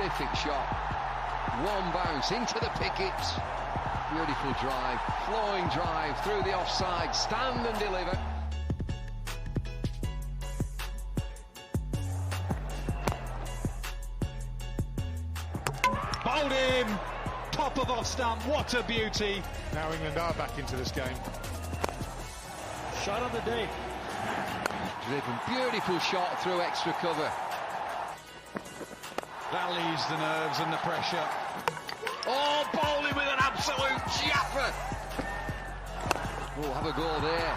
Terrific shot. One bounce into the pickets. Beautiful drive, flowing drive through the offside. Stand and deliver. Bowled in, top of off stump, what a beauty. Now England are back into this game. Shot on the deck. Driven, beautiful shot through extra cover. That leaves the nerves and the pressure. Oh, bowling with an absolute japper. Oh, have a go there.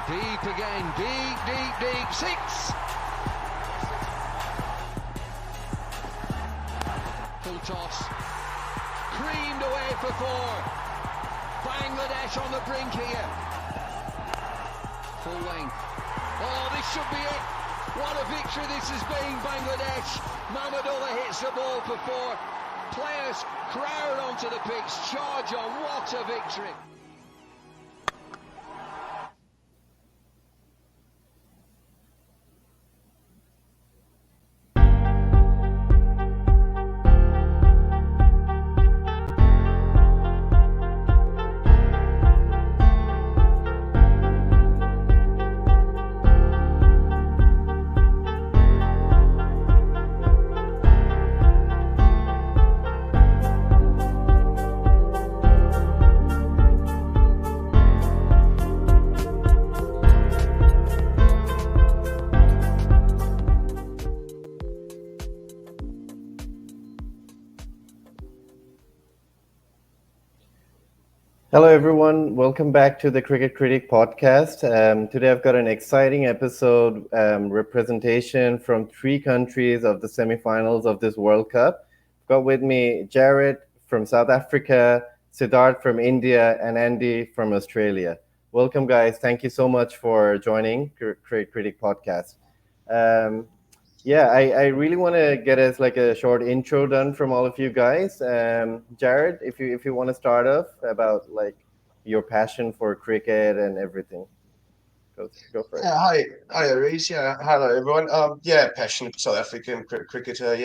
Deep again, deep. 6. Full toss. Creamed away for 4. Bangladesh on the brink here. Full length. Oh, this should be it. What a victory this has been, Bangladesh. Mahmudullah hits the ball for 4. Players crowd onto the pitch, charge on. What a victory. Hello, everyone. Welcome back to the Cricket Critic podcast. Today, I've got an exciting episode, representation from 3 countries of the semifinals of this World Cup. I've got with me Jared from South Africa, Siddharth from India, and Andy from Australia. Welcome, guys. Thank you so much for joining Cricket Critic podcast. I really want to get us like a short intro done from all of you guys. Jared, if you want to start off about like your passion for cricket and everything, go for it. Hi, Aries. Yeah, hello everyone. Passionate South African cricketer.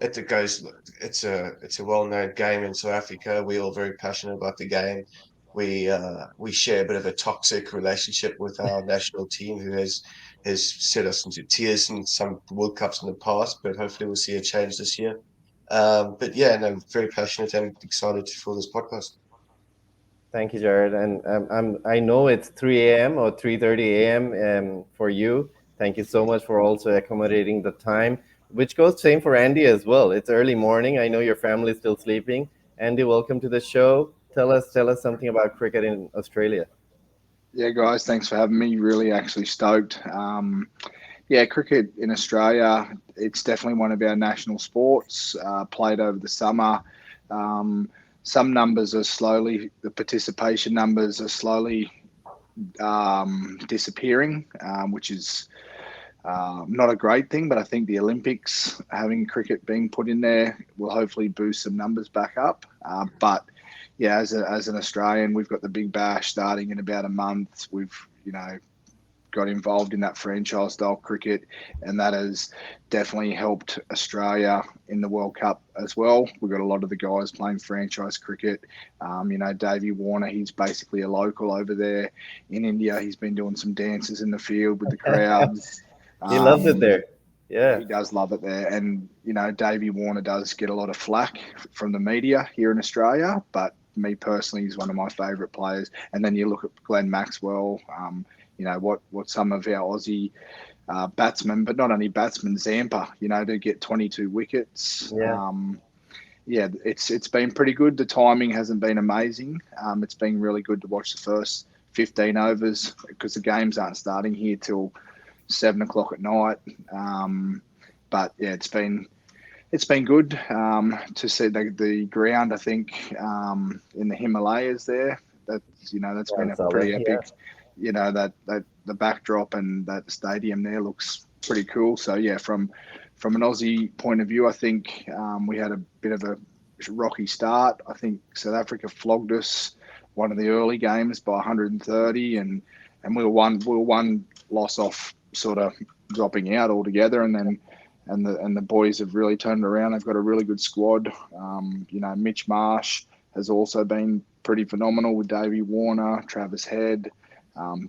It's a well-known game in South Africa. We're all very passionate about the game. We share a bit of a toxic relationship with our national team, who has set us into tears in some World Cups in the past, but hopefully we'll see a change this year. I'm very passionate and excited for this podcast. Thank you, Jared. And I know it's 3 a.m. or 3:30 a.m. For you. Thank you so much for also accommodating the time, which goes same for Andy as well. It's early morning. I know your family is still sleeping. Andy, welcome to the show. Tell us something about cricket in Australia. Yeah, guys, thanks for having me. Really actually stoked. Cricket in Australia, it's definitely one of our national sports, played over the summer. Some numbers are the participation numbers are slowly disappearing, which is not a great thing, but I think the Olympics, having cricket being put in there, will hopefully boost some numbers back up. As an Australian, we've got the Big Bash starting in about a month. We've, got involved in that franchise style cricket, and that has definitely helped Australia in the World Cup as well. We've got a lot of the guys playing franchise cricket. Davey Warner, he's basically a local over there in India. He's been doing some dances in the field with the crowds. He loves it there. Yeah, he does love it there. And, Davey Warner does get a lot of flack from the media here in Australia, but me personally, he's one of my favourite players. And then you look at Glenn Maxwell, what some of our Aussie batsmen, but not only batsmen, Zampa, to get 22 wickets. Yeah. It's been pretty good. The timing hasn't been amazing. It's been really good to watch the first 15 overs because the games aren't starting here till 7 o'clock at night. It's been good to see the ground. I think in the Himalayas there, that's been a pretty epic. Yeah. That the backdrop and that stadium there looks pretty cool. So from an Aussie point of view, I think we had a bit of a rocky start. I think South Africa flogged us one of the early games by 130, and we were one loss off sort of dropping out altogether, and and the boys have really turned it around. They've got a really good squad. Mitch Marsh has also been pretty phenomenal with Davey Warner, Travis Head.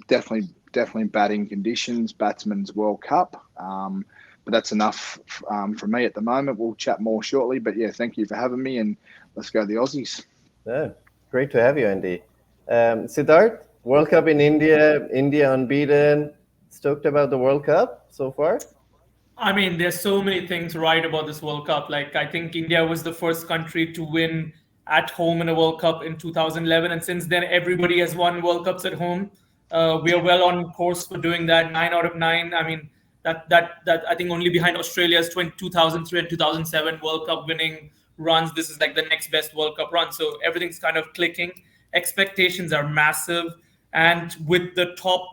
Definitely batting conditions, Batsman's World Cup. But that's enough from me at the moment. We'll chat more shortly. But yeah, thank you for having me, and let's go the Aussies. Yeah, great to have you, Andy. Siddharth, World Cup in India unbeaten. Stoked about the World Cup so far? I mean, there's so many things right about this World Cup. Like, I think India was the first country to win at home in a World Cup in 2011. And since then, everybody has won World Cups at home. We are well on course for doing that, 9 out of 9. I mean, that I think only behind Australia's 2003 and 2007 World Cup winning runs. This is like the next best World Cup run. So everything's kind of clicking. Expectations are massive. And with the top,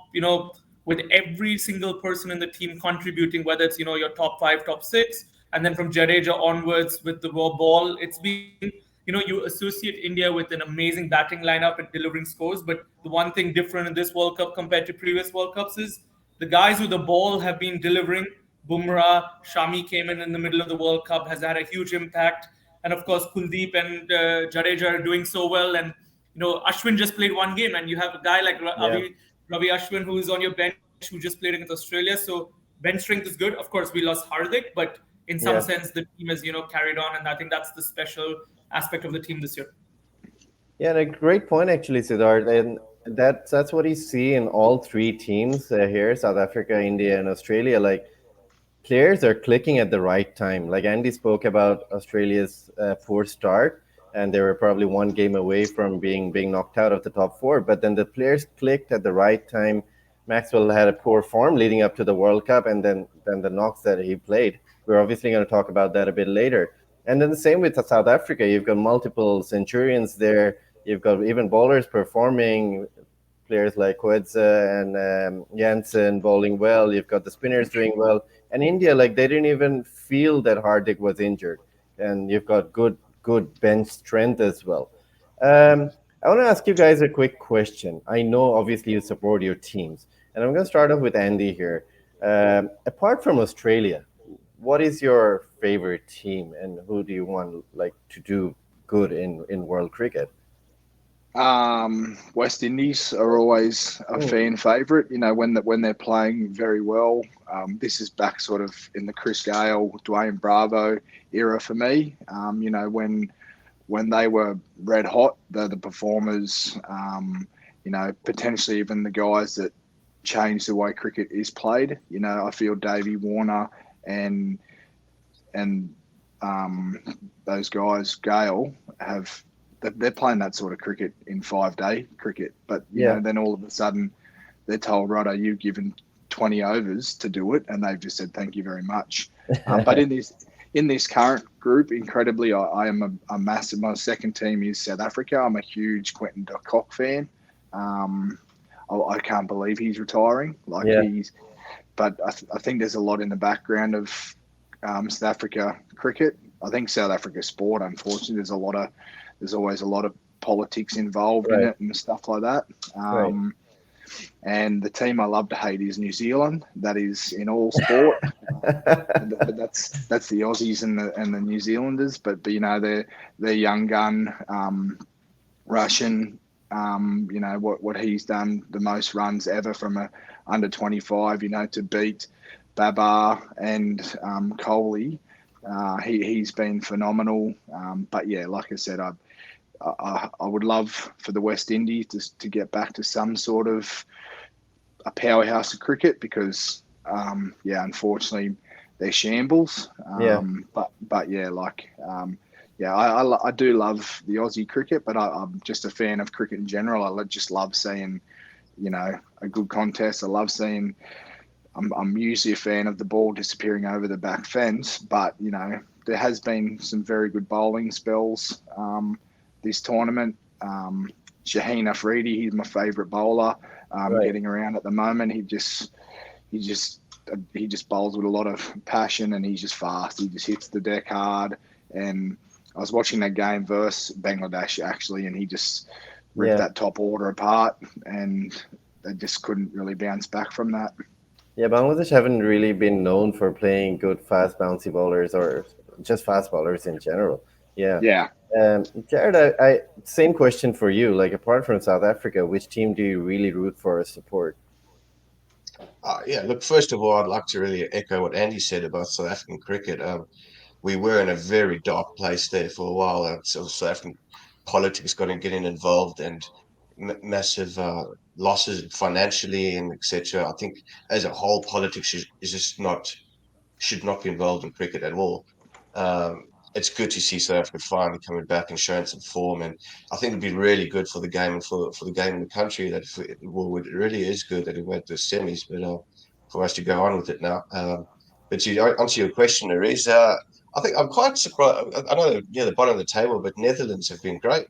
with every single person in the team contributing, whether it's, your top 5, top 6, and then from Jadeja onwards with the raw ball, it's been, you associate India with an amazing batting lineup and delivering scores. But the one thing different in this World Cup compared to previous World Cups is the guys with the ball have been delivering. Bumrah, Shami came in the middle of the World Cup, has had a huge impact. And of course, Kuldeep and Jadeja are doing so well. And, Ashwin just played one game, and you have a guy like Ravi Ashwin, who is on your bench, who just played against Australia. So bench strength is good. Of course, we lost Hardik, but in some sense, the team has, carried on. And I think that's the special aspect of the team this year. Yeah, and a great point, actually, Siddharth. And that's what you see in all three teams here, South Africa, India, and Australia. Like, players are clicking at the right time. Like Andy spoke about Australia's poor start, and they were probably one game away from being knocked out of the top 4. But then the players clicked at the right time. Maxwell had a poor form leading up to the World Cup, and then the knocks that he played. We're obviously going to talk about that a bit later. And then the same with South Africa. You've got multiple centurions there. You've got even bowlers performing, players like Coetzer and Jansen bowling well. You've got the spinners doing well. And India, they didn't even feel that Hardik was injured. And you've got good bench strength as well. I want to ask you guys a quick question. I know, obviously, you support your teams. And I'm going to start off with Andy here. Apart from Australia, what is your favorite team, and who do you want to do good in world cricket? West Indies are always a fan favourite, when they're playing very well. This is back sort of in the Chris Gayle, Dwayne Bravo era for me. When they were red hot, the performers, potentially even the guys that changed the way cricket is played. I feel Davey Warner and those guys, Gale, they're playing that sort of cricket in 5-day cricket. But then all of a sudden they're told, righto, you've given 20 overs to do it, and they've just said thank you very much. But in this current group, incredibly, I am a massive. My second team is South Africa. I'm a huge Quinton de Kock fan. I can't believe he's retiring. But I think there's a lot in the background of South Africa cricket. I think South Africa sport, unfortunately, there's always a lot of politics involved in it and stuff like that. And the team I love to hate is New Zealand. That is in all sport. But that's the Aussies and the New Zealanders. But they're young gun, Russian. What he's done, the most runs ever from a under 25. To beat Babar and Kohli. He's been phenomenal. But yeah, like I said, I would love for the West Indies to get back to some sort of a powerhouse of cricket because, unfortunately, they're shambles. But yeah, I do love the Aussie cricket, but I'm just a fan of cricket in general. I just love seeing, a good contest. I love seeing. I'm usually a fan of the ball disappearing over the back fence, but there has been some very good bowling spells this tournament. Shaheen Afridi, he's my favourite bowler. Getting around at the moment, he just bowls with a lot of passion, and he's just fast. He just hits the deck hard. And I was watching that game versus Bangladesh actually, and he just ripped that top order apart, and they just couldn't really bounce back from that. Yeah, Bangladesh haven't really been known for playing good fast bouncy bowlers or just fast bowlers in general. Yeah. Yeah. Jared, same question for you. Like, apart from South Africa, which team do you really root for or support? Yeah, look, first of all, I'd like to really echo what Andy said about South African cricket. We were in a very dark place there for a while. So South African politics got in getting involved and massive losses financially and etc. I think as a whole, politics is just not should not be involved in cricket at all. It's good to see South Africa finally coming back and showing some form, and I think it'd be really good for the game and for the game in the country that it really is good that it went to the semis, but for us to go on with it now. But to answer your question, there is. I think I'm quite surprised. I know they're near the bottom of the table, but Netherlands have been great.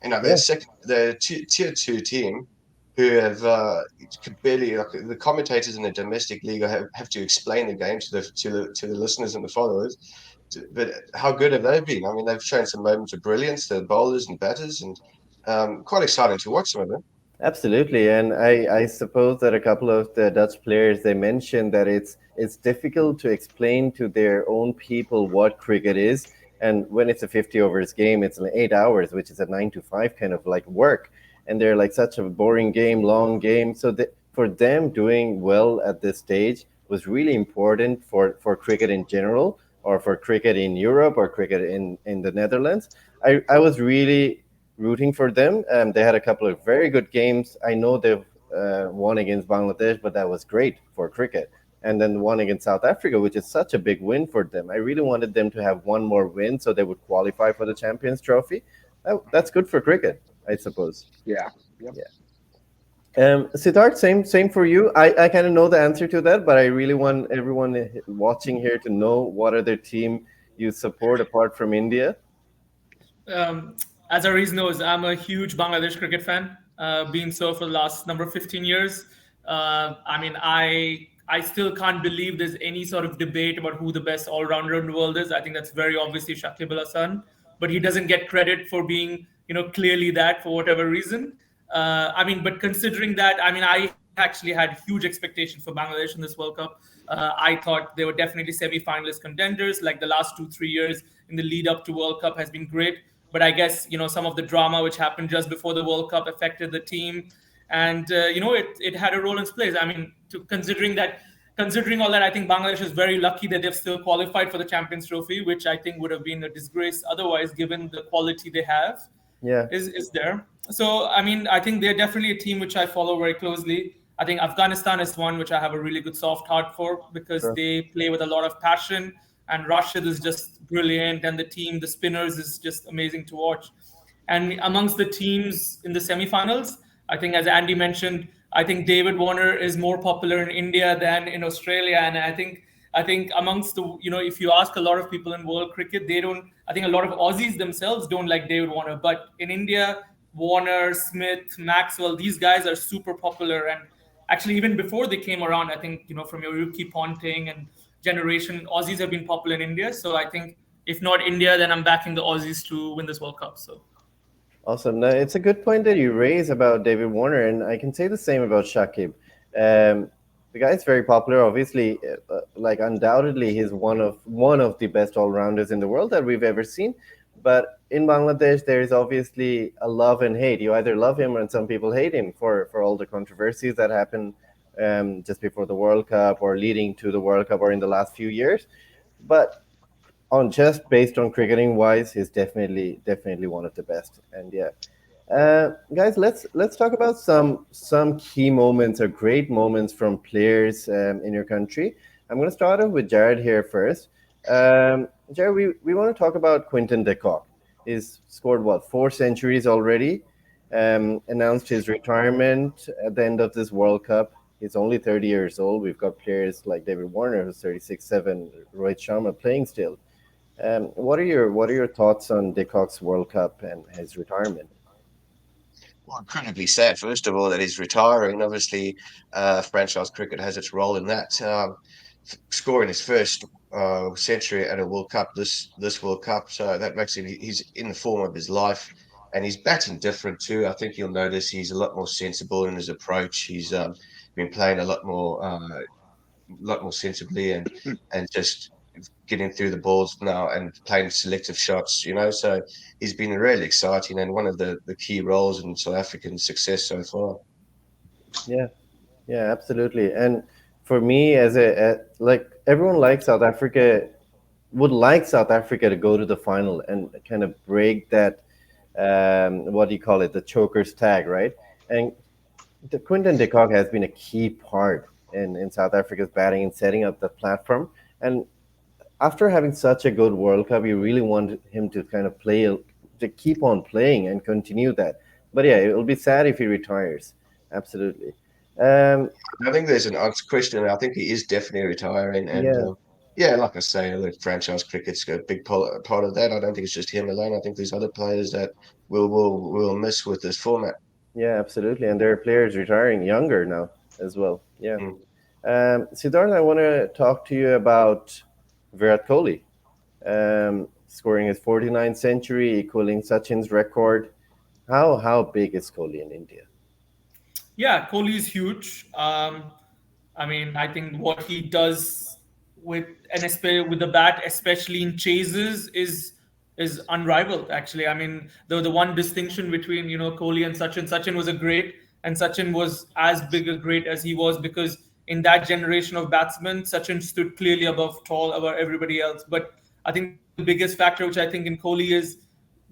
You know, Yeah. they're tier two team who have could barely like the commentators in the domestic league have to explain the game to the listeners and the followers. But how good have they been? I mean, they've shown some moments of brilliance, the bowlers and batters, and quite exciting to watch some of them. Absolutely, and I suppose that a couple of the Dutch players they mentioned that it's difficult to explain to their own people what cricket is, and when it's a 50 overs game, it's like 8 hours, which is a 9 to 5 kind of like work, and they're like such a boring game, long game. So for them doing well at this stage was really important for cricket in general, or for cricket in Europe, or cricket in the Netherlands. I was really rooting for them. They had a couple of very good games. I know they've won against Bangladesh, but that was great for cricket. And then won against South Africa, which is such a big win for them. I really wanted them to have one more win so they would qualify for the Champions Trophy. That's good for cricket, I suppose. Yeah. Yep. Yeah. Siddharth, same for you. I kind of know the answer to that, but I really want everyone watching here to know what other team you support apart from India. Um, as Ariz knows, I'm a huge Bangladesh cricket fan, been so for the last number of 15 years. I mean, I still can't believe there's any sort of debate about who the best all-rounder in the world is. I think that's very obviously Shakib Al Hasan, but he doesn't get credit for being, clearly that for whatever reason. I mean, but considering that, I mean, I actually had huge expectations for Bangladesh in this World Cup. I thought they were definitely semi-finalist contenders. Like the last 2-3 years in the lead up to World Cup has been great. But I guess some of the drama which happened just before the World Cup affected the team, and it had a role in its place. I mean, considering all that, I think Bangladesh is very lucky that they've still qualified for the Champions Trophy, which I think would have been a disgrace otherwise, given the quality they have. Yeah. Is there. So, I mean, I think they're definitely a team which I follow very closely. I think Afghanistan is one which I have a really good soft heart for because Sure. they play with a lot of passion, and Rashid is just brilliant, and the team, the spinners, is just amazing to watch. And amongst the teams in the semifinals, I think, as Andy mentioned, I think David Warner is more popular in India than in Australia, and I think amongst the if you ask a lot of people in world cricket, they don't. I think a lot of Aussies themselves don't like David Warner, but in India, Warner, Smith, Maxwell, these guys are super popular. And actually, even before they came around, I think from your Ricky Ponting and generation, Aussies have been popular in India. So I think if not India, then I'm backing the Aussies to win this World Cup. So Awesome. No, it's a good point that you raise about David Warner, and I can say the same about Shakib. The guy's very popular. Obviously, like undoubtedly, he's one of the best all rounders in the world that we've ever seen. But in Bangladesh, there is obviously a love and hate. You either love him, and some people hate him for all the controversies that happened just before the World Cup, or leading to the World Cup, or in the last few years. But on just based on cricketing wise, he's definitely one of the best. And yeah, guys, let's talk about some key moments or great moments from players in your country. I'm going to start off with Jared here first. Jared, we want to talk about Quinton de Kock. He's scored what, 4 centuries already. Announced his retirement at the end of this World Cup. He's only 30 years old. We've got players like David Warner, who's 36-7, Rohit Sharma playing still. What are your thoughts on De Kock's World Cup and his retirement? Well, incredibly sad, first of all, that he's retiring. Obviously, franchise cricket has its role in that. Scoring his first century at a World Cup, this World Cup, so that makes him, he's in the form of his life, and he's batting different too. I think you'll notice he's a lot more sensible in his approach. He's been playing a lot more. lot more sensibly and just getting through the balls now and playing selective shots, So he's been really exciting and one of the key roles in South African success so far. Yeah, yeah, absolutely. And for me, like everyone likes South Africa, would like South Africa to go to the final and kind of break that, what do you call it, the choker's tag, right? And the Quinton de Kock has been a key part in South Africa's batting and setting up the platform. And after having such a good World Cup, you really want him to kind of to keep on playing and continue that. But yeah, it'll be sad if he retires. Absolutely. I think there's an answer question. I think he is definitely retiring. And like I say, the franchise cricket's a big part of that. I don't think it's just him alone. I think there's other players that we'll miss with this format. Yeah, absolutely. And there are players retiring younger now as well. Yeah. Siddharth, I want to talk to you about Virat Kohli, scoring his 49th century, equaling Sachin's record. How big is Kohli in India? Yeah, Kohli is huge. I mean, I think what he does with the bat, especially in chases, is unrivaled. Actually, I mean, the one distinction between Kohli and Sachin was a great, and Sachin was as big a great as he was because in that generation of batsmen, Sachin stood clearly above everybody else. But I think the biggest factor, which I think in Kohli, is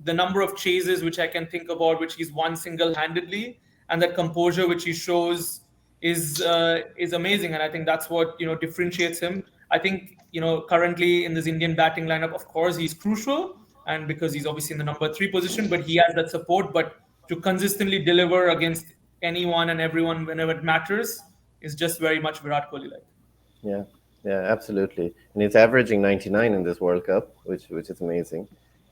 the number of chases which I can think about, which he's won single-handedly, and that composure which he shows is amazing. And I think that's what differentiates him. I think currently in this Indian batting lineup, of course, he's crucial, and because he's obviously in the number 3 position, but he has that support. But to consistently deliver against anyone and everyone whenever it matters is just very much Virat Kohli like. Yeah, absolutely. And he's averaging 99 in this World Cup, which is amazing.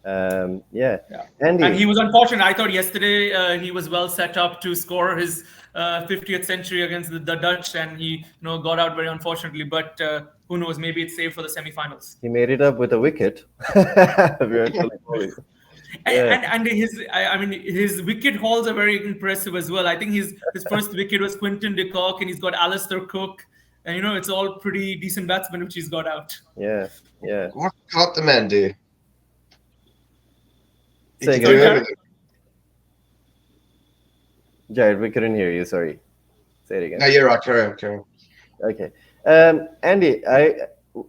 Yeah. Andy. And he was unfortunate. I thought yesterday he was well set up to score his 50th century against the Dutch, and he got out very unfortunately. But who knows? Maybe it's saved for the semi-finals. He made it up with a wicket. And his wicket hauls are very impressive as well. I think his first wicket was Quinton de Kock, and he's got Alistair Cook, and it's all pretty decent batsmen which he's got out. Yeah. What can't the man do? Jared, we couldn't hear you. Sorry. Say it again. No, you're right. Carry on. Okay. Andy,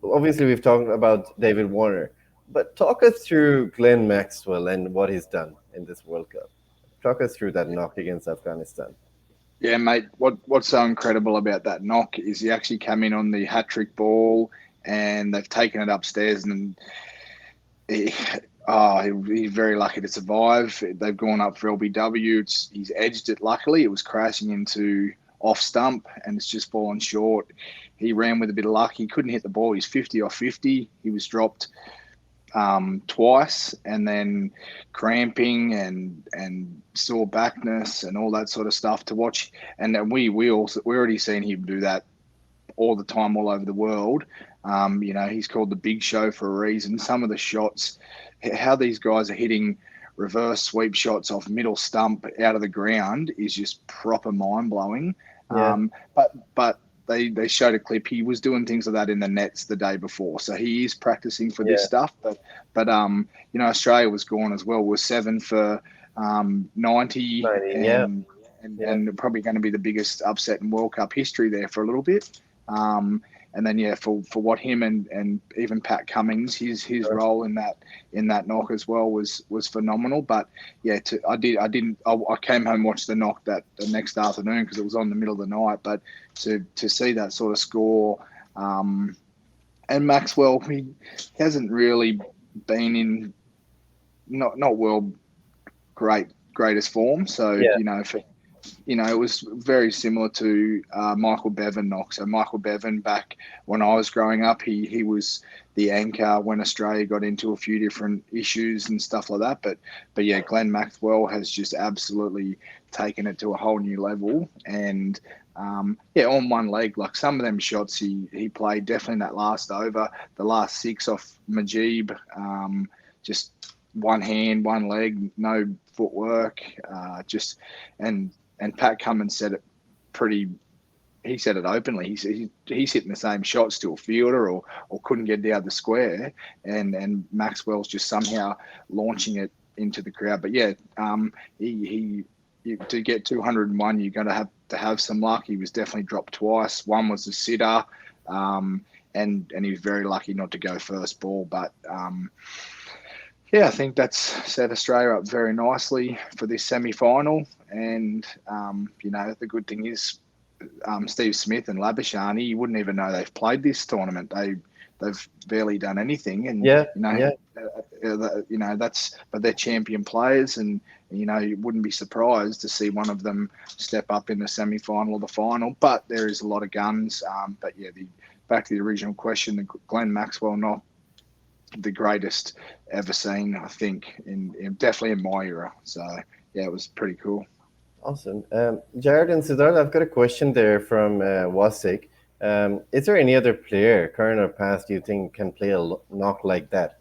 obviously we've talked about David Warner, but talk us through Glenn Maxwell and what he's done in this World Cup. Talk us through that knock against Afghanistan. Yeah, mate. What's so incredible about that knock is he actually came in on the hat-trick ball, and they've taken it upstairs, and he's very lucky to survive. They've gone up for LBW. He's edged it. Luckily, it was crashing into off stump, and it's just fallen short. He ran with a bit of luck. He couldn't hit the ball. He's 50 off 50. He was dropped twice, and then cramping and sore backness and all that sort of stuff to watch. And then we already seen him do that all the time, all over the world. He's called the Big Show for a reason. Some of the shots, how these guys are hitting reverse sweep shots off middle stump out of the ground is just proper mind blowing. Yeah. But they showed a clip. He was doing things like that in the nets the day before, so he is practicing for this stuff. But Australia was gone as well. We're 7 for 90 and probably going to be the biggest upset in World Cup history there for a little bit. And then for what him and even Pat Cummins, his role in that knock as well was phenomenal. But I came home and watched the knock the next afternoon because it was on the middle of the night. But to see that sort of score, and Maxwell, he hasn't really been in not world greatest form. So it was very similar to Michael Bevan knock. So Michael Bevan, back when I was growing up, he was the anchor when Australia got into a few different issues and stuff like that. But yeah, Glenn Maxwell has just absolutely taken it to a whole new level. And on one leg, like some of them shots he played definitely in that last over, the last 6 off Majib, just one hand, one leg, no footwork, and Pat Cummins said it pretty. he said it openly. He's hitting the same shots to a fielder or couldn't get it out of the square, and Maxwell's just somehow launching it into the crowd. But yeah, to get 201, you're going to have some luck. He was definitely dropped twice. One was a sitter, and he was very lucky not to go first ball. But yeah, I think that's set Australia up very nicely for this semi-final. And the good thing is, Steve Smith and Labuschagne, you wouldn't even know they've played this tournament. They've barely done anything, and but they're champion players, and you wouldn't be surprised to see one of them step up in the semi-final or the final. But there is a lot of guns. But yeah, back to the original question, Glenn Maxwell, not the greatest ever seen, I think, in definitely in my era. So yeah, it was pretty cool. Awesome. Jared and Siddharth, I've got a question there from Wasik. Is there any other player, current or past, you think can play a knock like that,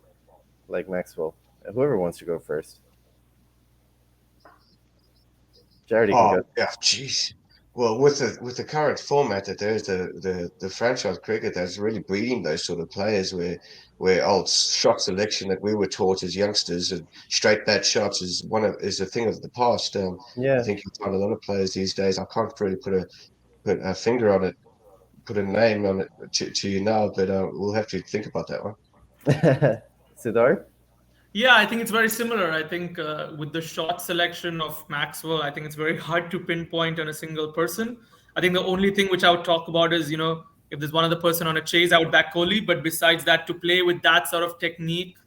like Maxwell? Whoever wants to go first. Jared, you can go. Yeah, jeez. Well, with the current format that there's the franchise cricket that's really breeding those sort of players where old shot selection that we were taught as youngsters and straight bat shots is a thing of the past. I think you find a lot of players these days. I can't really put a finger on it, put a name on it to you now, but we'll have to think about that one. Siddharth? Yeah, I think it's very similar. I think with the shot selection of Maxwell, I think it's very hard to pinpoint on a single person. I think the only thing which I would talk about is, if there's one other person on a chase, I would back Kohli. But besides that, to play with that sort of technique,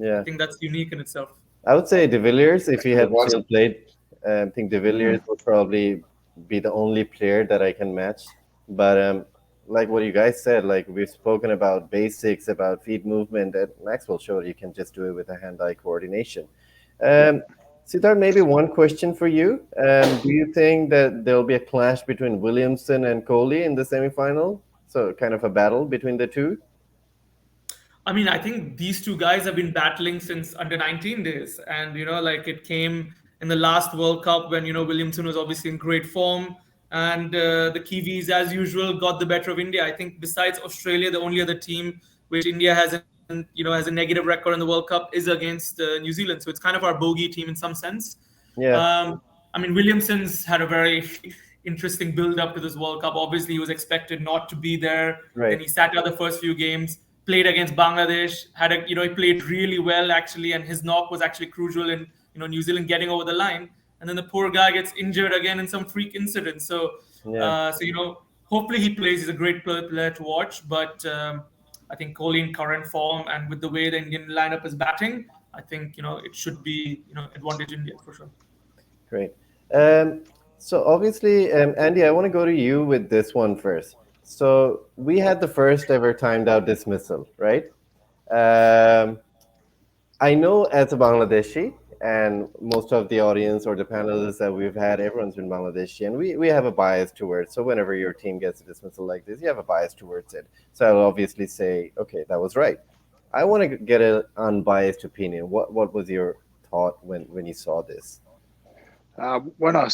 I think that's unique in itself. I would say De Villiers, if he had still played, I think De Villiers would probably be the only player that I can match. But like what you guys said, like we've spoken about basics, about feet movement, and Maxwell showed you can just do it with a hand-eye coordination. Siddharth, maybe one question for you. Do you think that there'll be a clash between Williamson and Kohli in the semi-final? So kind of a battle between the two? I mean, I think these two guys have been battling since under 19 days. And, it came in the last World Cup when, Williamson was obviously in great form. And the Kiwis, as usual, got the better of India. I think besides Australia, the only other team which India has a negative record in the World Cup is against New Zealand. So it's kind of our bogey team in some sense. Yeah. Williamson's had a very interesting build-up to this World Cup. Obviously, he was expected not to be there. Right. Then he sat out the first few games, played against Bangladesh, he played really well, actually, and his knock was actually crucial in New Zealand getting over the line. And then the poor guy gets injured again in some freak incident. So, hopefully he plays. He's a great player to watch. But I think Kohli in current form and with the way the Indian lineup is batting, I think, it should be, advantage India for sure. Great. So obviously, Andy, I want to go to you with this one first. So we had the first ever timed out dismissal, right? I know as a Bangladeshi, and most of the audience or the panelists that we've had, everyone's been Bangladeshi, and we have a bias towards. So whenever your team gets a dismissal like this, you have a bias towards it. So I'll obviously say, okay, that was right. I want to get an unbiased opinion. What was your thought when you saw this? When I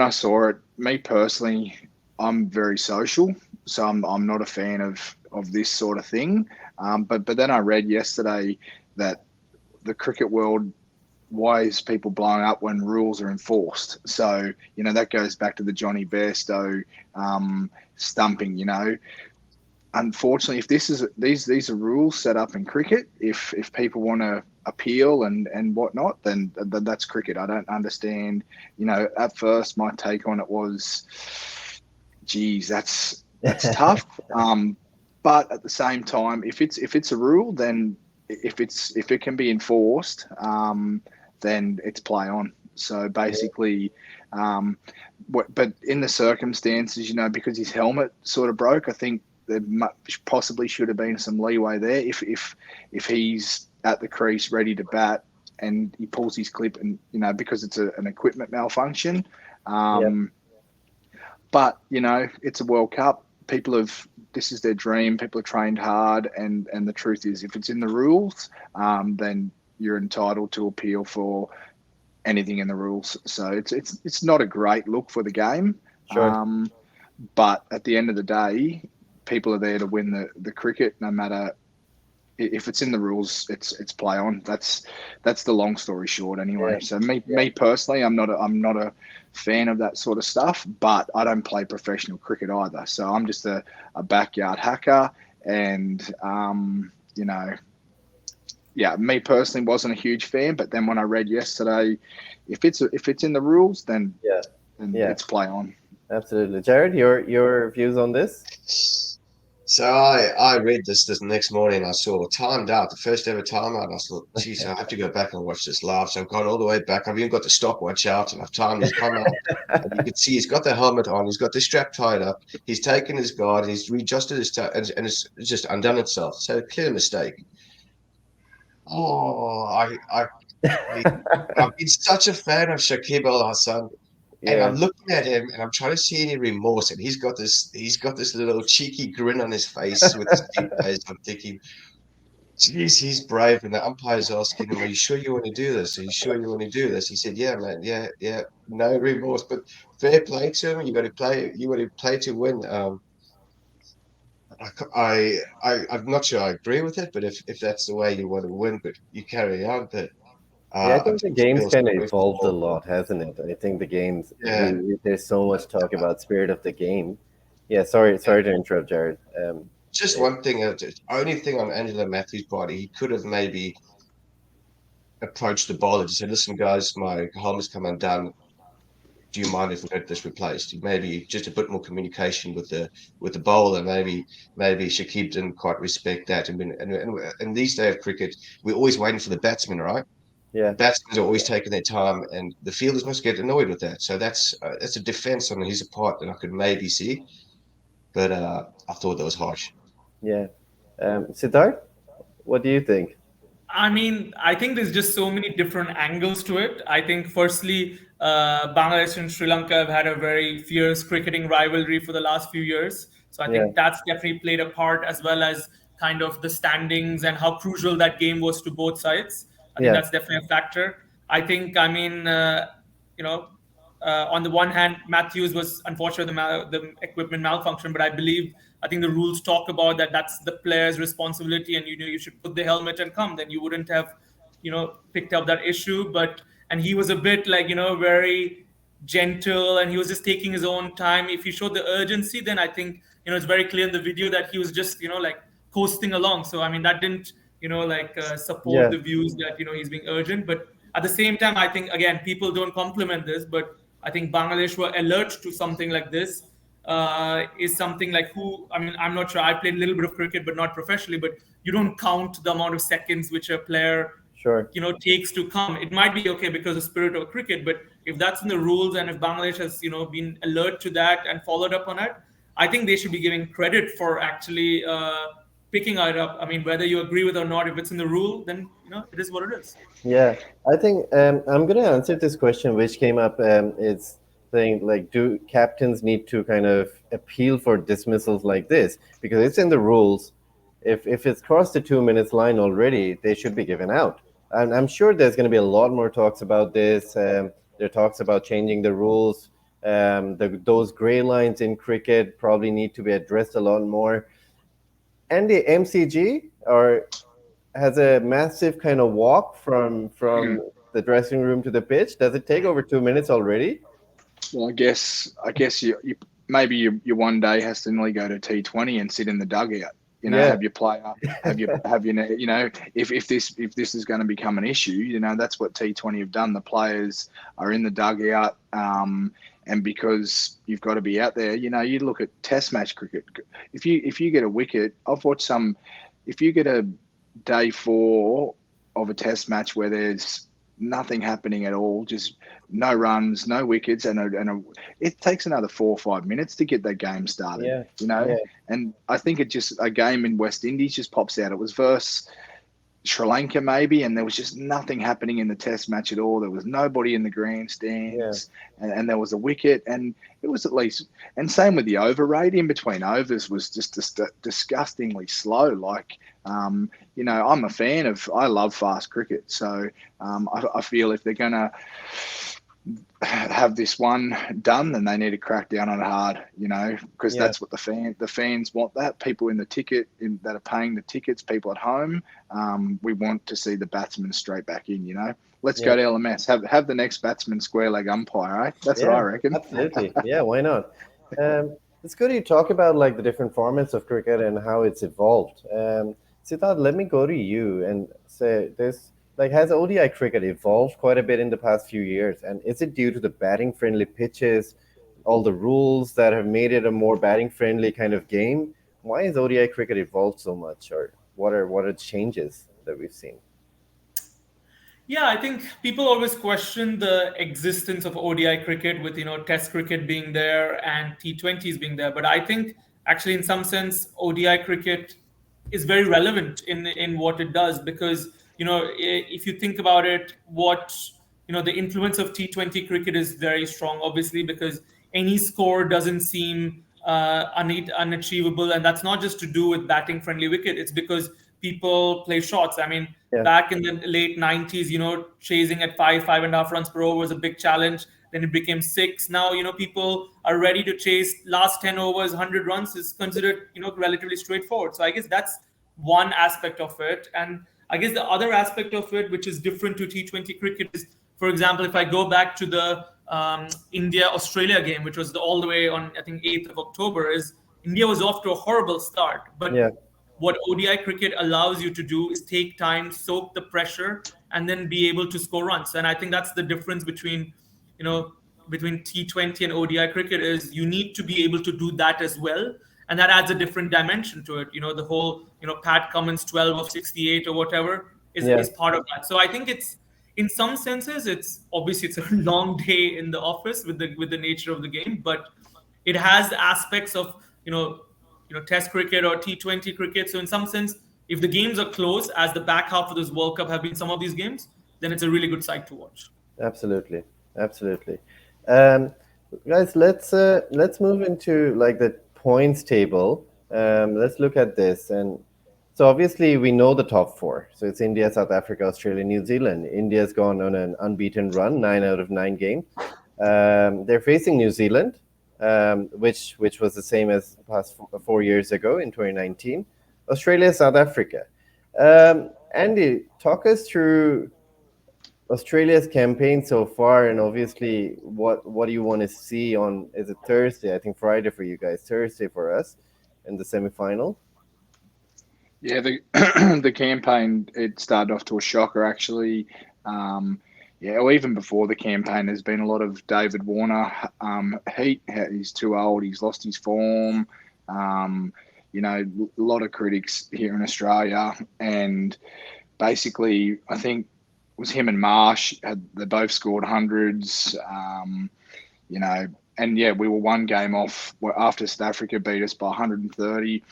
saw it, me personally, I'm very social, so I'm not a fan of this sort of thing. But then I read yesterday that the cricket world, why is people blowing up when rules are enforced? So, that goes back to the Johnny Bairstow stumping, Unfortunately, if these are rules set up in cricket, if people want to appeal and whatnot, then that's cricket. I don't understand. At first my take on it was, geez, that's tough. But at the same time, if it's a rule, then if it can be enforced, then it's play on. So basically, but in the circumstances, because his helmet sort of broke, I think there possibly should have been some leeway there. If he's at the crease ready to bat and he pulls his clip and, because it's an equipment malfunction. But, it's a World Cup. This is their dream. People have trained hard. And the truth is, if it's in the rules, then you're entitled to appeal for anything in the rules. So it's not a great look for the game. Sure. But at the end of the day, people are there to win the cricket, no matter if it's in the rules. It's play on. That's the long story short, anyway. Yeah. So me personally, I'm not a fan of that sort of stuff. But I don't play professional cricket either, so I'm just a backyard hacker. And me personally wasn't a huge fan. But then when I read yesterday, if it's in the rules, then it's play on. Absolutely. Jared, your views on this? So I read this next morning. I saw timed out, the first ever timeout. I thought, geez, I have to go back and watch this live. So I've gone all the way back. I've even got the stopwatch out, and I've timed his come out. And you can see he's got the helmet on. He's got the strap tied up. He's taken his guard. And he's readjusted his and it's just undone itself. So clear mistake. Oh, I've been such a fan of Shakib Al Hasan. And I'm looking at him, and I'm trying to see any remorse, and he's got this little cheeky grin on his face with his deep eyes. I'm thinking, geez, he's brave. And the umpire's asking him, "Are you sure you want to do this? Are you sure you want to do this?" He said, "Yeah, man, yeah, no remorse." But fair play to him. You got to play. You got to play to win. I'm not sure I agree with it, but if that's the way you want to win, but you carry on. But I think the game's kind of evolved a lot, hasn't it? I think the game's there's so much talk about spirit of the game. Yeah, sorry to interrupt, Jared. Just one thing, only thing on Angelo Matthews' part, he could have maybe approached the bowler and said, "Listen, guys, my helmet's come undone. Do you mind if we get this replaced?" Maybe just a bit more communication with the bowler. Maybe Shakib didn't quite respect that. And in these days of cricket, we're always waiting for the batsman, right? Yeah, batsmen are always taking their time, and the fielders must get annoyed with that. So that's a defense on his part that I could maybe see, but I thought that was harsh. Yeah, Siddharth, what do you think? I mean, I think there's just so many different angles to it. I think, firstly, Bangladesh and Sri Lanka have had a very fierce cricketing rivalry for the last few years. So I think that's definitely played a part, as well as kind of the standings and how crucial that game was to both sides. I think that's definitely a factor. I think, on the one hand, Matthews was unfortunate the equipment malfunction, but I think the rules talk about that's the player's responsibility, and you should put the helmet and come. Then you wouldn't have, picked up that issue. And he was a bit very gentle, and he was just taking his own time. If he showed the urgency, then I think it's very clear in the video that he was just coasting along. So I mean that didn't support the views that he's being urgent. But at the same time, I think again people don't compliment this, but I think Bangladesh were alert to something like this. Is something like I'm not sure. I played a little bit of cricket, but not professionally. But you don't count the amount of seconds which a player takes to come. It might be okay because of the spirit of cricket, but if that's in the rules and if Bangladesh has been alert to that and followed up on it, I think they should be giving credit for actually picking it up. I mean, whether you agree with it or not, if it's in the rule, then it is what it is. Yeah, I think I'm going to answer this question, which came up. It's saying do captains need to kind of appeal for dismissals like this, because it's in the rules. If it's crossed the 2 minutes line already, they should be given out. And I'm sure there's going to be a lot more talks about this. There are talks about changing the rules. Those gray lines in cricket probably need to be addressed a lot more. And the MCG has a massive kind of walk from the dressing room to the pitch. Does it take over 2 minutes already? Well, I guess you maybe you one day has to nearly go to T20 and sit in the dugout. Have your player, if this is going to become an issue, that's what T20 have done. The players are in the dugout, and because you've got to be out there, you look at Test match cricket. If you get a wicket, I've watched some. If you get a day 4 of a Test match where there's nothing happening at all, just no runs, no wickets, and it takes another 4 or 5 minutes to get that game started. And I think it just a game in West Indies just pops out. It was versus Sri Lanka maybe, and there was just nothing happening in the Test match at all. There was nobody in the grandstands, and there was a wicket, and it was at least. And same with the over rate in between overs was just disgustingly slow. I'm a fan of. I love fast cricket, so I feel if they're gonna have this one done, then they need to crack down on it hard, because that's what the fans want. That people that are paying the tickets, people at home, we want to see the batsman straight back in. Let's go to LMS. Have the next batsman square leg umpire, right? That's what I reckon. Absolutely, yeah. Why not? It's good you talk about like the different formats of cricket and how it's evolved. Siddharth, let me go to you and say this. Like, has ODI cricket evolved quite a bit in the past few years? And is it due to the batting-friendly pitches, all the rules that have made it a more batting-friendly kind of game? Why has ODI cricket evolved so much, or what are the changes that we've seen? Yeah, I think people always question the existence of ODI cricket with, Test cricket being there and T20s being there. But I think actually in some sense, ODI cricket is very relevant in what it does because, if you think about it, the influence of T20 cricket is very strong, obviously, because any score doesn't seem unachievable. And that's not just to do with batting friendly wicket. It's because people play shots. I mean, back in the late 90s, chasing at 5.5 runs per over was a big challenge. Then it became 6. Now, people are ready to chase last 10 overs, 100 runs is considered, relatively straightforward. So I guess that's one aspect of it. And I guess the other aspect of it, which is different to T20 cricket, is, for example, if I go back to the India-Australia game, which was all the way on, I think, 8th of October, is India was off to a horrible start. But what ODI cricket allows you to do is take time, soak the pressure, and then be able to score runs. And I think that's the difference between T20 and ODI cricket is you need to be able to do that as well. And that adds a different dimension to it. The whole, Pat Cummins 12 of 68 or whatever is part of that. So I think it's, in some senses, it's a long day in the office with the nature of the game, but it has aspects of, Test cricket or T20 cricket. So in some sense, if the games are close, as the back half of this World Cup have been some of these games, then it's a really good sight to watch. Absolutely. Guys, let's move into like the points table. Let's look at this. And so obviously we know the top 4. So it's India, South Africa, Australia, New Zealand. India's gone on an unbeaten run, 9 out of 9 games. They're facing New Zealand, which was the same as past 4 years ago in 2019. Australia, South Africa. Andy, talk us through Australia's campaign so far, and obviously what do you want to see on, is it Thursday? I think Friday for you guys, Thursday for us in the semi-final. Yeah, the campaign, it started off to a shocker actually. Or even before the campaign, there's been a lot of David Warner heat. He's too old. He's lost his form. A lot of critics here in Australia, and basically, I think it was him and Marsh. They both scored hundreds. We were one game off after South Africa beat us by 130.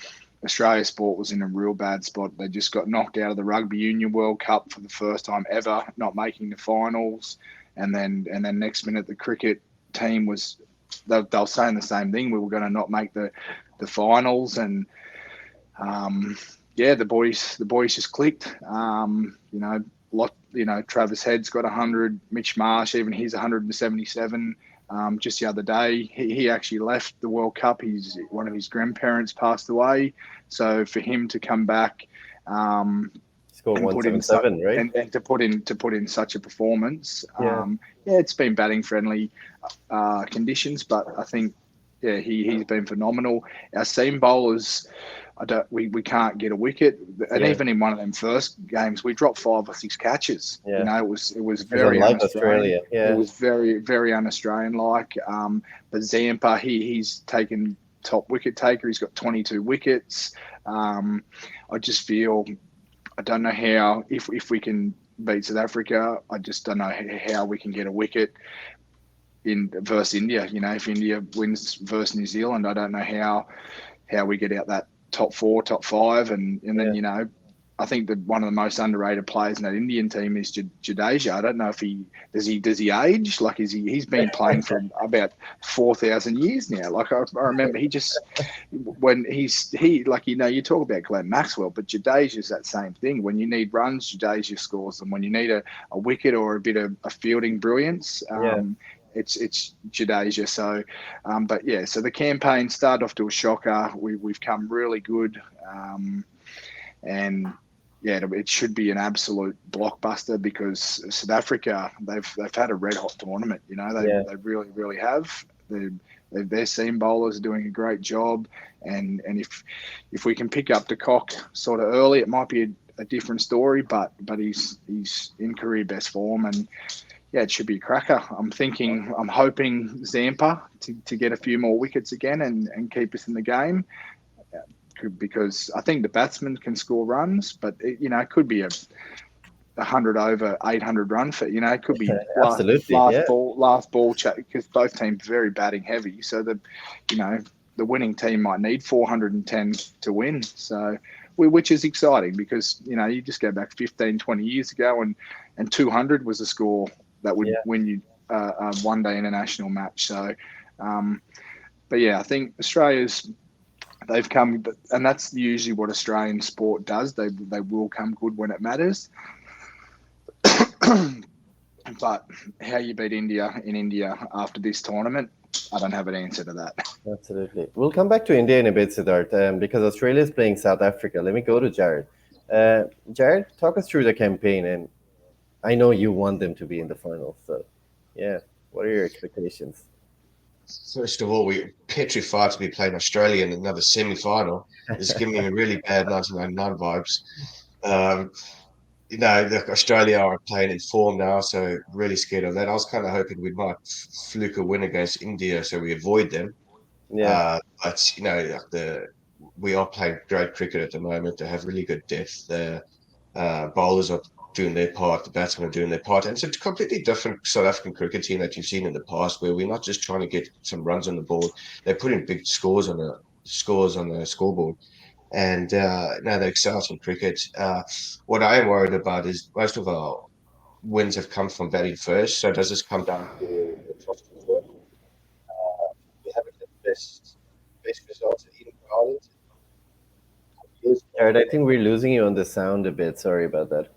Australia Sport was in a real bad spot. They just got knocked out of the Rugby Union World Cup for the first time ever, not making the finals. And then next minute, the cricket team was, they were saying the same thing. We were going to not make the finals. And, the boys just clicked. Travis Head's got 100. Mitch Marsh, even he's 177. Just the other day, he actually left the World Cup. One of his grandparents passed away, so for him to come back, scored 177, right? And to put in such a performance, it's been batting friendly conditions, but I think he's been phenomenal. Our seam bowlers, we can't get a wicket, and even in one of them first games, we dropped 5 or 6 catches. It was very un-Australian. It was very, very un-Australian like. But Zampa, he's taken top wicket taker. He's got 22 wickets. I just feel, I don't know how, if we can beat South Africa, I just don't know how we can get a wicket versus India. If India wins versus New Zealand, I don't know how we get out that top 4, top 5, and then I think that one of the most underrated players in that Indian team is Jadeja. I don't know if does he age? Like, he's been playing for about 4,000 years now. Like, I remember he like, you talk about Glenn Maxwell, but Jadeja's that same thing. When you need runs, Jadeja scores them. When you need a wicket or a bit of a fielding brilliance, it's Jadeja. So, but yeah, so the campaign started off to a shocker. We've come really good, and yeah, it should be an absolute blockbuster because South Africa, they've had a red hot tournament. They really, really have. Their seam bowlers are doing a great job, and if we can pick up de Kock sort of early, it might be a different story. But he's in career best form, and yeah, it should be a cracker. I'm hoping Zampa to get a few more wickets again and keep us in the game. Because I think the batsmen can score runs, but it could be a 100 over 800 run for it could be last ball chat because both teams are very batting heavy. So the winning team might need 410 to win. So which is exciting because you just go back 15, 20 years ago and 200 was a score that would win you a one-day international match. So, but yeah, I think they've come, and that's usually what Australian sport does. They will come good when it matters. But how you beat India in India after this tournament, I don't have an answer to that. Absolutely. We'll come back to India in a bit, Siddharth, because Australia is playing South Africa. Let me go to Jared. Jared, talk us through the campaign, and I know you want them to be in the finals. So, yeah, what are your expectations? First of all, we're petrified to be playing Australia in another semi-final. It's giving me really bad 1999 vibes. Australia are playing in form now, so really scared of that. I was kind of hoping we might fluke a win against India, so we avoid them. Yeah. But we are playing great cricket at the moment. They have really good depth. The bowlers are doing their part, the batsmen are doing their part. And it's a completely different South African cricket team that you've seen in the past, where we're not just trying to get some runs on the board. They're putting big scores on the scoreboard. And now they're exciting cricket. What I am worried about is most of our wins have come from batting first. So does this come down to the toss to work? We haven't had the best results in Ireland. Jared, I think we're losing you on the sound a bit. Sorry about that.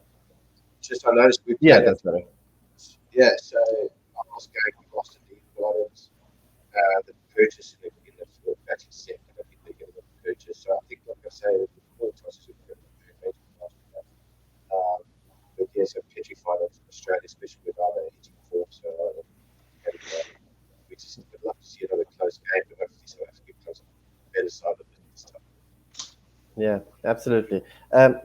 I noticed that's better. Yeah, so I was going across the Gardens, the purchase in the fourth batting set, and I think they're going to purchase. So I think, like I say, the four tosses would be very but yes, I'm petrified of Australia, especially with other hitting form. So we just would love to see another close game, but hopefully South Africa comes on the better side of it this time. Yeah, absolutely.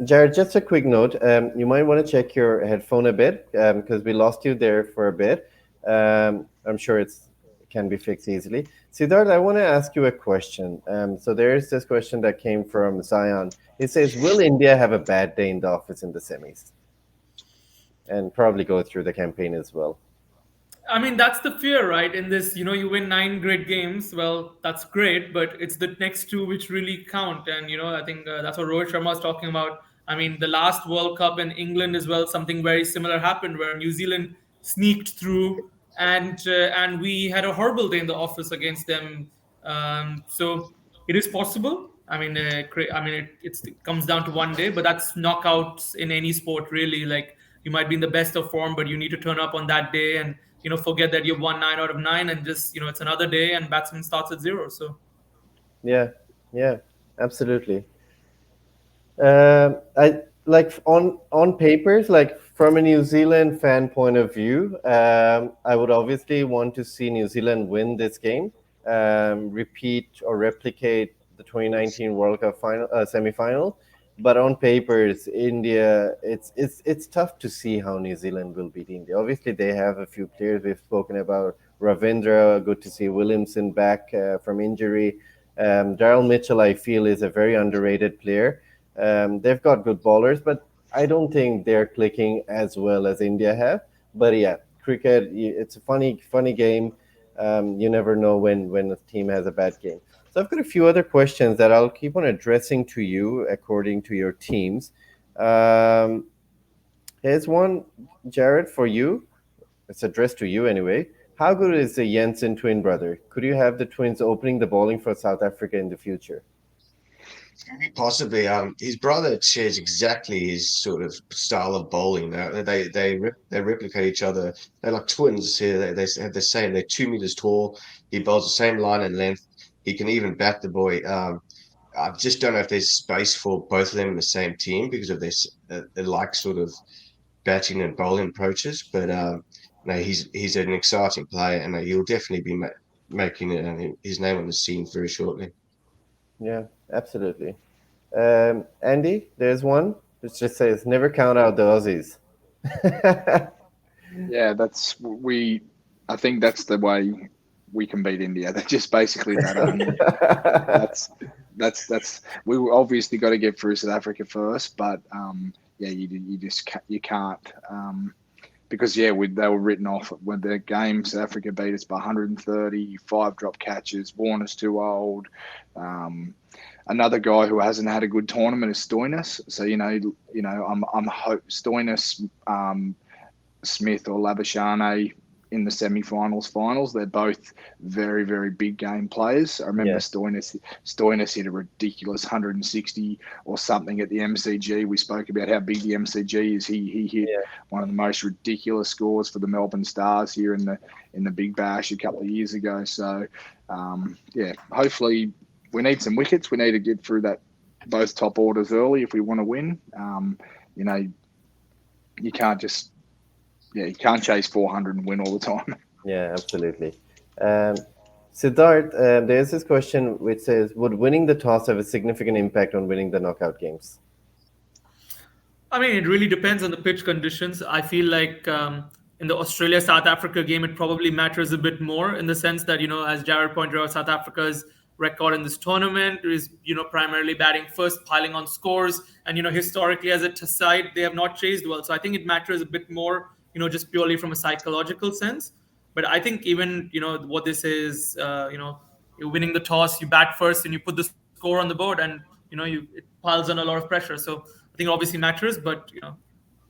Jared, just a quick note. You might want to check your headphone a bit because we lost you there for a bit. I'm sure it can be fixed easily. Siddharth, I want to ask you a question. So there's this question that came from Zion. He says, will India have a bad day in the office in the semis? And probably go through the campaign as well. I mean, that's the fear, right? In this, you win 9 great games. Well, that's great, but it's the next 2 which really count. And, I think that's what Rohit Sharma is talking about. I mean, the last World Cup in England as well, something very similar happened where New Zealand sneaked through and we had a horrible day in the office against them. So it is possible. I mean, it comes down to one day, but that's knockouts in any sport, really. Like, you might be in the best of form, but you need to turn up on that day and forget that you've won 9 out of 9 and just, it's another day and batsman starts at 0. So, yeah, absolutely. I like on papers, like from a New Zealand fan point of view, I would obviously want to see New Zealand win this game, repeat or replicate the 2019 World Cup semi-final. But on papers, India, it's tough to see how New Zealand will beat India. Obviously, they have a few players we've spoken about. Ravindra, good to see Williamson back from injury. Daryl Mitchell, I feel, is a very underrated player. They've got good bowlers, but I don't think they're clicking as well as India have. But yeah, cricket, it's a funny game. You never know when a team has a bad game. So I've got a few other questions that I'll keep on addressing to you according to your teams. Um, Here's one, Jared, for you. It's addressed to you anyway. How good is the Jensen twin brother? Could you have the twins opening the bowling for South Africa in the future? Possibly. His brother shares exactly his sort of style of bowling. They replicate each other. They're like twins here. They have the same. They're 2 meters tall. He bowls the same line and length. He can even bat the boy. I just don't know if there's space for both of them in the same team because of this. They like sort of batting and bowling approaches. But no, he's an exciting player, and he'll definitely be making his name on the scene very shortly. Yeah, absolutely. Andy, there's one. It just says never count out the Aussies. Yeah, that's we. I think that's the way we can beat India. They're just basically that. That's we obviously got to get through South Africa first, but yeah, you just you can't because yeah, they were written off when the game. South Africa beat us by 130, 5 drop catches. Warner's too old. Another guy who hasn't had a good tournament is Stoinis. So I'm hope Stoinis, Smith or Labuschagne in the semi-finals, finals. They're both very, very big game players. I remember Stoinis hit a ridiculous 160 or something at the MCG. We spoke about how big the MCG is. He hit one of the most ridiculous scores for the Melbourne Stars here in the Big Bash a couple of years ago. So hopefully we need some wickets. We need to get through both top orders early if we want to win. You can't just you can't chase 400 and win all the time. Yeah, absolutely. Siddharth, there's this question which says, would winning the toss have a significant impact on winning the knockout games? I mean, it really depends on the pitch conditions. I feel like in the Australia-South Africa game, it probably matters a bit more in the sense that, as Jared pointed out, South Africa's record in this tournament is, primarily batting first, piling on scores. And, historically as a side, they have not chased well. So I think it matters a bit more, just purely from a psychological sense. But I think even, what this is, you're winning the toss, you bat first and you put the score on the board and, it piles on a lot of pressure. So I think it obviously matters, but,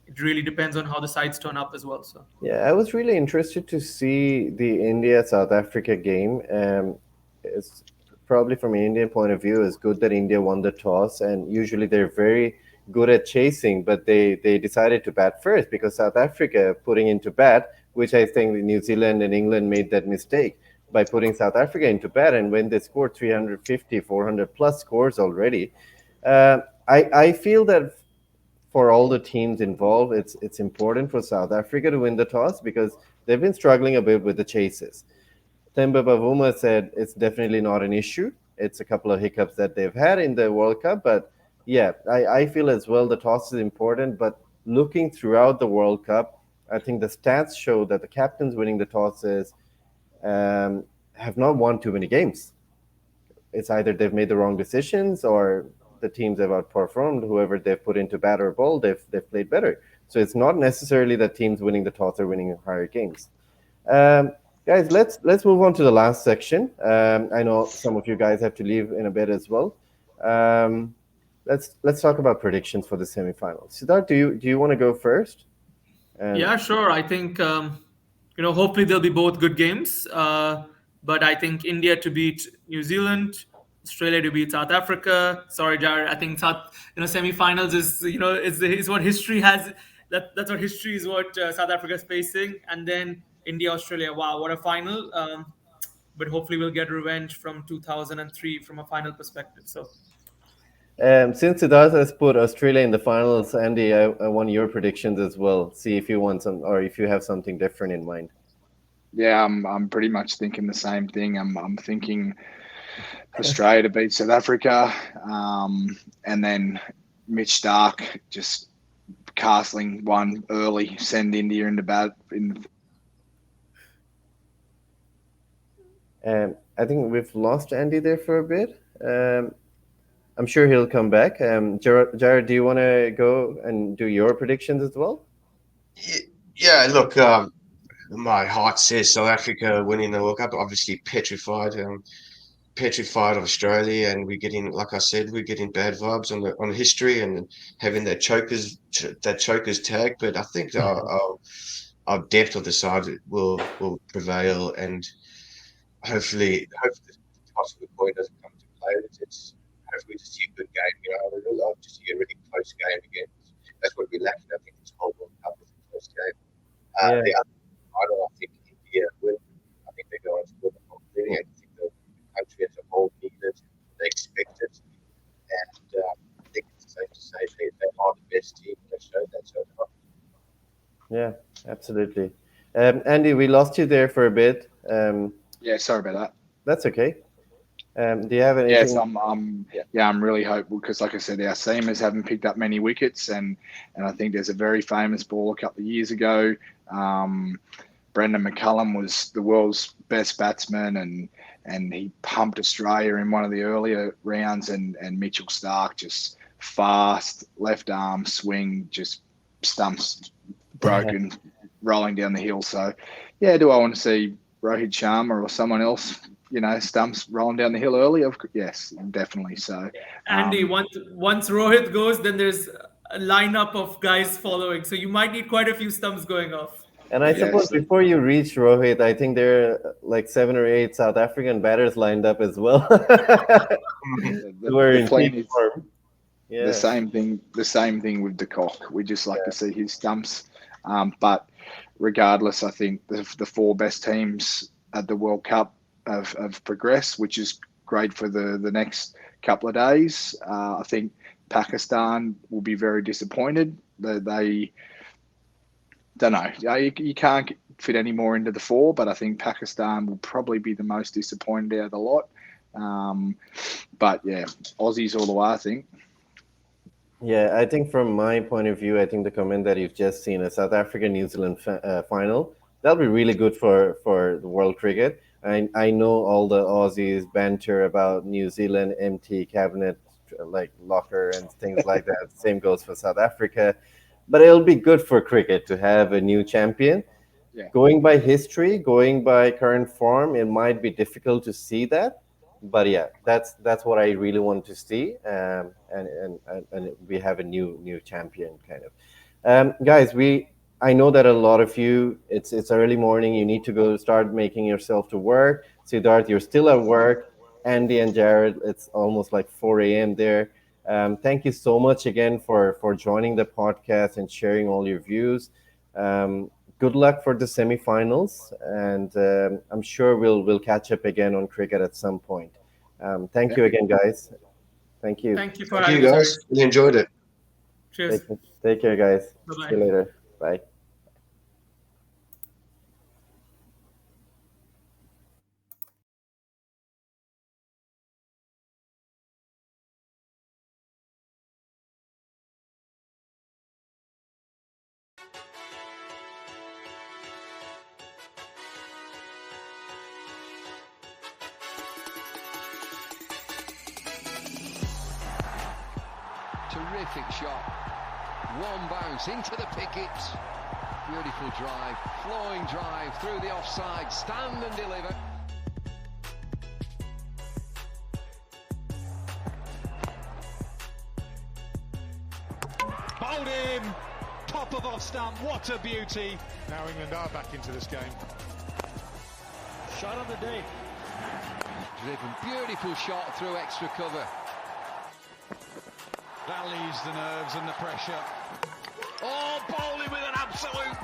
it really depends on how the sides turn up as well. So yeah, I was really interested to see the India-South Africa game. It's probably from an Indian point of view, it's good that India won the toss, and usually they're very good at chasing, but they decided to bat first because South Africa putting into bat, which I think New Zealand and England made that mistake by putting South Africa into bat, and when they scored 350, 400 plus scores already, I feel that for all the teams involved, it's important for South Africa to win the toss because they've been struggling a bit with the chases. Themba Bavuma said it's definitely not an issue. It's a couple of hiccups that they've had in the World Cup, but yeah, I feel as well the toss is important. But looking throughout the World Cup, I think the stats show that the captains winning the tosses have not won too many games. It's either they've made the wrong decisions or the teams have outperformed whoever they've put into bat or bowl. They've played better. So it's not necessarily that teams winning the toss are winning higher games. Guys, let's move on to the last section. I know some of you guys have to leave in a bit as well. Let's talk about predictions for the semifinals. Siddharth, do you want to go first? Yeah, sure. I think hopefully they'll be both good games. But I think India to beat New Zealand, Australia to beat South Africa. Sorry, Jared. I think semifinals is what history has. That's what history is. What South Africa is facing, and then India, Australia. Wow, what a final! But hopefully we'll get revenge from 2003 from a final perspective. So. Since Siddharth has put Australia in the finals, Andy, I want your predictions as well. See if you want some, or if you have something different in mind. Yeah, I'm pretty much thinking the same thing. I'm thinking Australia to beat South Africa, and then Mitch Starc just castling one early, send India into bat. I think we've lost Andy there for a bit. I'm sure he'll come back. Jared, do you want to go and do your predictions as well? Yeah, look, my heart says South Africa winning the World Cup. Obviously petrified. petrified of Australia, and we're getting, like I said, we're getting bad vibes on history and having that chokers tag. But I think our depth of the side will prevail, and hopefully the toss of the coin doesn't come to play. It's hopefully to see a good game. You know, I would love to see a really close game again. That's what we lacked, I think, this whole World Cup is a close game. The other final, I think India will. I think they're going to win the whole thing. I think the country as a whole needed, they expected, and I think it's safe to say they are the best team. They showed that so far. Yeah, absolutely. Andy, we lost you there for a bit. Yeah, sorry about that. That's okay. Do you have anything? Yes, I'm really hopeful because, like I said, our seamers haven't picked up many wickets, and I think there's a very famous ball a couple of years ago. Brendan McCullum was the world's best batsman, and he pumped Australia in one of the earlier rounds, and Mitchell Starc just fast left arm swing, just stumps broken, rolling down the hill. So, yeah, do I want to see Rohit Sharma or someone else, stumps rolling down the hill early? Yes, definitely. So, Andy, once Rohit goes, then there's a lineup of guys following. So you might need quite a few stumps going off. And I suppose before you reach Rohit, I think there are like 7 or 8 South African batters lined up as well. We're in peak form. Yeah. The same thing with de Kock. We just like to see his stumps. But regardless, I think the 4 best teams at the World Cup have progressed, which is great for the next couple of days. I think Pakistan will be very disappointed. They don't know. You can't fit any more into the 4, but I think Pakistan will probably be the most disappointed out of the lot. But yeah, Aussies all the way, I think. Yeah, I think from my point of view, I think the comment that you've just seen, a South Africa-New Zealand final, that'll be really good for the world cricket. I know all the Aussies banter about New Zealand empty cabinet, like locker and things like that. Same goes for South Africa. But it'll be good for cricket to have a new champion. Yeah. Going by history, going by current form, it might be difficult to see that. But yeah, that's what I really want to see, and we have a new champion kind of. Guys, I know that a lot of you, it's early morning, you need to go start making yourself to work. Siddharth, you're still at work. Andy and Jared, it's almost like 4 a.m. there. Thank you so much again for joining the podcast and sharing all your views. Good luck for the semifinals, and I'm sure we'll catch up again on cricket at some point. Thank you again, guys. Thank you. Thank you for having us. Thank you, guys. We enjoyed it. Cheers. Take care, guys. Bye-bye. See you later. Bye. Terrific shot. One bounce into the pickets. Beautiful drive, flowing drive through the offside. Stand and deliver. Bowled in. Top of off stump. What a beauty. Now England are back into this game. Shot of the day. Driven, beautiful shot through extra cover. That leaves the nerves and the pressure. Oh, bowling with an absolute